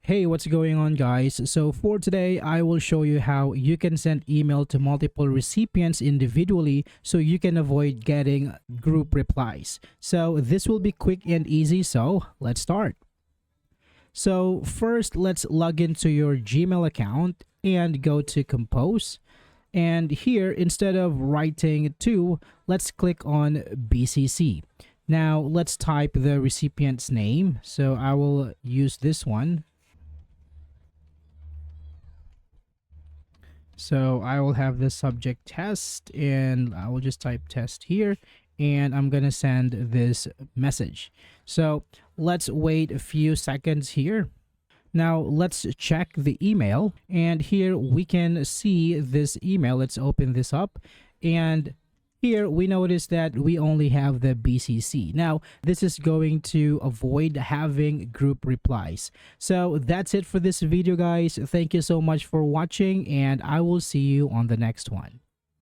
Hey, what's going on, guys? So for today, I will show you how you can send email to multiple recipients individually so you can avoid getting group replies. So this will be quick and easy, so let's start. So first, let's log into your Gmail account and go to Compose. And here, instead of writing to, let's click on BCC. Now, let's type the recipient's name. So I will use this one. So I will have the subject test and I will just type test here and I'm going to send this message. So let's wait a few seconds here. Now let's check the email, and here we can see this email. Let's open this up, and here we notice that we only have the BCC. Now this is going to avoid having group replies. So that's it for this video, guys. Thank you so much for watching, and I will see you on the next one.